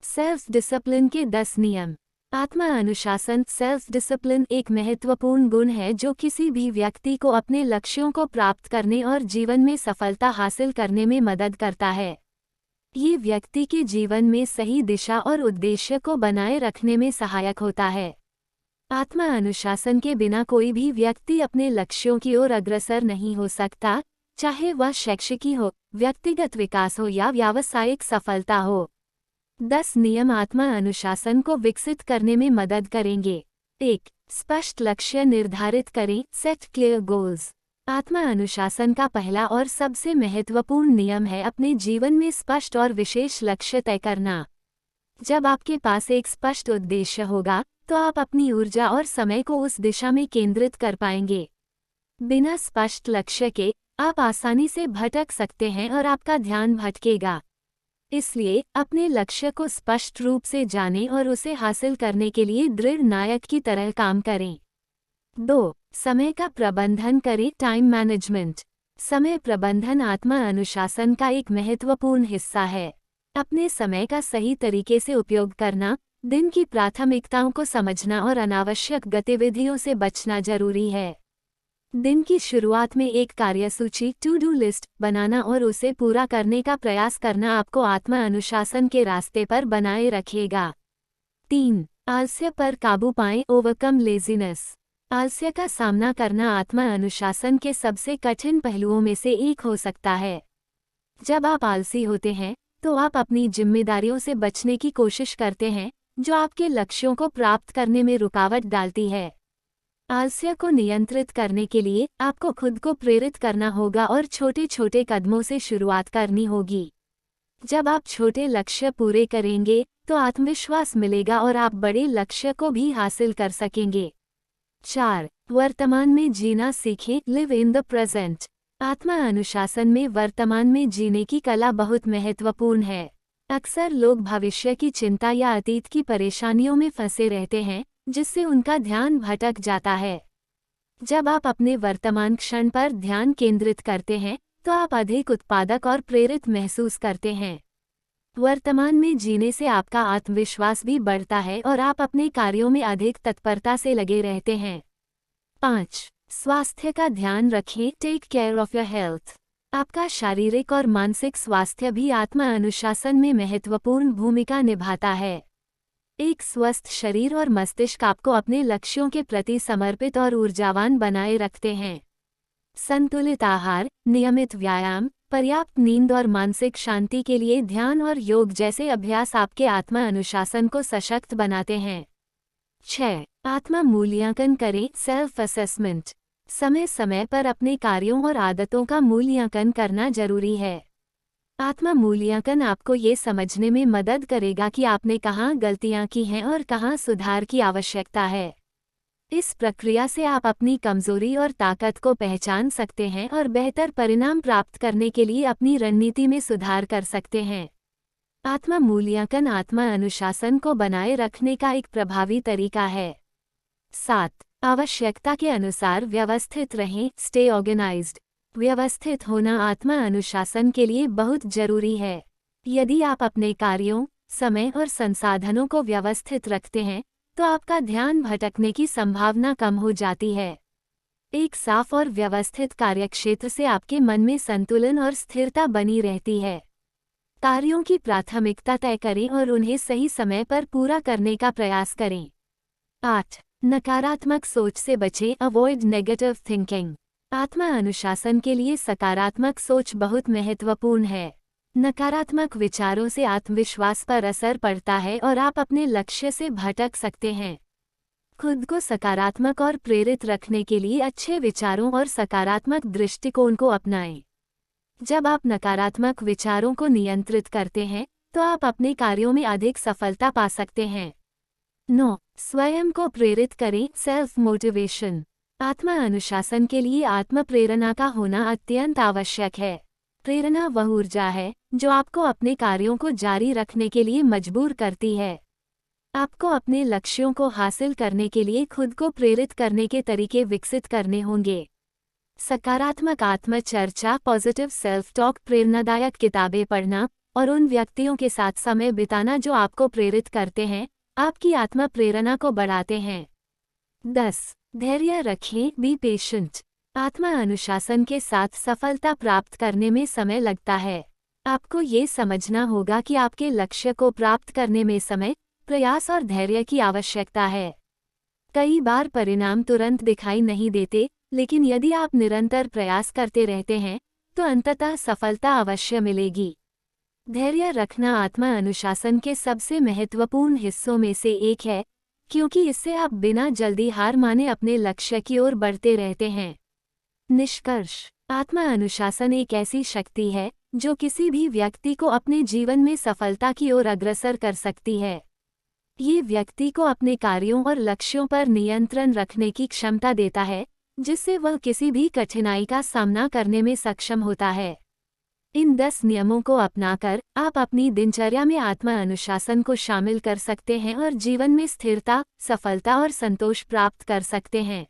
Self discipline के 10 नियम। आत्मा अनुशासन सेल्फ डिसिप्लिन एक महत्वपूर्ण गुण है जो किसी भी व्यक्ति को अपने लक्ष्यों को प्राप्त करने और जीवन में सफलता हासिल करने में मदद करता है। ये व्यक्ति के जीवन में सही दिशा और उद्देश्य को बनाए रखने में सहायक होता है। आत्मा अनुशासन के बिना कोई भी व्यक्ति अपने लक्ष्यों की ओर अग्रसर नहीं हो सकता, चाहे वह शैक्षिक हो, व्यक्तिगत विकास हो या व्यावसायिक सफलता हो। 10 नियम आत्मा अनुशासन को विकसित करने में मदद करेंगे। 1. स्पष्ट लक्ष्य निर्धारित करें, सेट क्लियर गोल्स। आत्मा अनुशासन का पहला और सबसे महत्वपूर्ण नियम है अपने जीवन में स्पष्ट और विशेष लक्ष्य तय करना। जब आपके पास एक स्पष्ट उद्देश्य होगा, तो आप अपनी ऊर्जा और समय को उस दिशा में केंद्रित कर पाएंगे। बिना स्पष्ट लक्ष्य के आप आसानी से भटक सकते हैं और आपका ध्यान भटकेगा। इसलिए अपने लक्ष्य को स्पष्ट रूप से जानें और उसे हासिल करने के लिए दृढ़ नायक की तरह काम करें। 2. समय का प्रबंधन करें, टाइम मैनेजमेंट। समय प्रबंधन आत्मा अनुशासन का एक महत्वपूर्ण हिस्सा है। अपने समय का सही तरीके से उपयोग करना, दिन की प्राथमिकताओं को समझना और अनावश्यक गतिविधियों से बचना जरूरी है। दिन की शुरुआत में एक कार्यसूची टू डू लिस्ट बनाना और उसे पूरा करने का प्रयास करना आपको आत्मा अनुशासन के रास्ते पर बनाए रखेगा। 3. आलस्य पर काबू पाएं, ओवरकम लेजीनेस। आलस्य का सामना करना आत्मा अनुशासन के सबसे कठिन पहलुओं में से एक हो सकता है। जब आप आलसी होते हैं तो आप अपनी जिम्मेदारियों से बचने की कोशिश करते हैं, जो आपके लक्ष्यों को प्राप्त करने में रुकावट डालती है। आलस्य को नियंत्रित करने के लिए आपको खुद को प्रेरित करना होगा और छोटे छोटे कदमों से शुरुआत करनी होगी। जब आप छोटे लक्ष्य पूरे करेंगे तो आत्मविश्वास मिलेगा और आप बड़े लक्ष्य को भी हासिल कर सकेंगे। 4. वर्तमान में जीना सीखें, लिव इन द प्रेजेंट। आत्मा अनुशासन में वर्तमान में जीने की कला बहुत महत्वपूर्ण है। अक्सर लोग भविष्य की चिंता या अतीत की परेशानियों में फंसे रहते हैं, जिससे उनका ध्यान भटक जाता है। जब आप अपने वर्तमान क्षण पर ध्यान केंद्रित करते हैं तो आप अधिक उत्पादक और प्रेरित महसूस करते हैं। वर्तमान में जीने से आपका आत्मविश्वास भी बढ़ता है और आप अपने कार्यों में अधिक तत्परता से लगे रहते हैं। 5. स्वास्थ्य का ध्यान रखें, take care of your health. आपका शारीरिक और मानसिक स्वास्थ्य भी आत्मा अनुशासन में महत्वपूर्ण भूमिका निभाता है। एक स्वस्थ शरीर और मस्तिष्क आपको अपने लक्ष्यों के प्रति समर्पित और ऊर्जावान बनाए रखते हैं। संतुलित आहार, नियमित व्यायाम, पर्याप्त नींद और मानसिक शांति के लिए ध्यान और योग जैसे अभ्यास आपके आत्मा अनुशासन को सशक्त बनाते हैं। 6. आत्मा मूल्यांकन करें, सेल्फ असेसमेंट। समय समय पर अपने कार्यों और आदतों का मूल्यांकन करना जरूरी है। आत्मा मूल्यांकन आपको ये समझने में मदद करेगा कि आपने कहाँ गलतियाँ की हैं और कहाँ सुधार की आवश्यकता है। इस प्रक्रिया से आप अपनी कमजोरी और ताकत को पहचान सकते हैं और बेहतर परिणाम प्राप्त करने के लिए अपनी रणनीति में सुधार कर सकते हैं। आत्मा मूल्यांकन आत्मा अनुशासन को बनाए रखने का एक प्रभावी तरीका है। 7. आवश्यकता के अनुसार व्यवस्थित रहें, स्टे ऑर्गेनाइज्ड। व्यवस्थित होना आत्मा अनुशासन के लिए बहुत जरूरी है। यदि आप अपने कार्यों, समय और संसाधनों को व्यवस्थित रखते हैं तो आपका ध्यान भटकने की संभावना कम हो जाती है। एक साफ और व्यवस्थित कार्यक्षेत्र से आपके मन में संतुलन और स्थिरता बनी रहती है। कार्यों की प्राथमिकता तय करें और उन्हें सही समय पर पूरा करने का प्रयास करें। 8. नकारात्मक सोच से बचें, अवॉइड नेगेटिव थिंकिंग। आत्मा अनुशासन के लिए सकारात्मक सोच बहुत महत्वपूर्ण है। नकारात्मक विचारों से आत्मविश्वास पर असर पड़ता है और आप अपने लक्ष्य से भटक सकते हैं। खुद को सकारात्मक और प्रेरित रखने के लिए अच्छे विचारों और सकारात्मक दृष्टिकोण को अपनाएं। जब आप नकारात्मक विचारों को नियंत्रित करते हैं तो आप अपने कार्यों में अधिक सफलता पा सकते हैं। 9. स्वयं को प्रेरित करें, सेल्फ मोटिवेशन। आत्मा अनुशासन के लिए आत्म प्रेरणा का होना अत्यंत आवश्यक है। प्रेरणा वह ऊर्जा है जो आपको अपने कार्यों को जारी रखने के लिए मजबूर करती है। आपको अपने लक्ष्यों को हासिल करने के लिए खुद को प्रेरित करने के तरीके विकसित करने होंगे। सकारात्मक आत्मचर्चा, पॉजिटिव सेल्फ टॉक, प्रेरणादायक किताबें पढ़ना, और उन व्यक्तियों के साथ समय बिताना जो आपको प्रेरित करते हैं, आपकी आत्मा प्रेरणा को बढ़ाते हैं। 10. धैर्य रखें, बी पेशेंट। आत्मा अनुशासन के साथ सफलता प्राप्त करने में समय लगता है। आपको ये समझना होगा कि आपके लक्ष्य को प्राप्त करने में समय, प्रयास और धैर्य की आवश्यकता है। कई बार परिणाम तुरंत दिखाई नहीं देते, लेकिन यदि आप निरंतर प्रयास करते रहते हैं, तो अंततः सफलता अवश्य मिलेगी। धैर्य रखना आत्मा अनुशासन के सबसे महत्वपूर्ण हिस्सों में से एक है, क्योंकि इससे आप बिना जल्दी हार माने अपने लक्ष्य की ओर बढ़ते रहते हैं। निष्कर्ष: आत्मा अनुशासन एक ऐसी शक्ति है जो किसी भी व्यक्ति को अपने जीवन में सफलता की ओर अग्रसर कर सकती है। ये व्यक्ति को अपने कार्यों और लक्ष्यों पर नियंत्रण रखने की क्षमता देता है, जिससे वह किसी भी कठिनाई का सामना करने में सक्षम होता है। इन 10 नियमों को अपनाकर आप अपनी दिनचर्या में आत्मा अनुशासन को शामिल कर सकते हैं और जीवन में स्थिरता, सफलता और संतोष प्राप्त कर सकते हैं।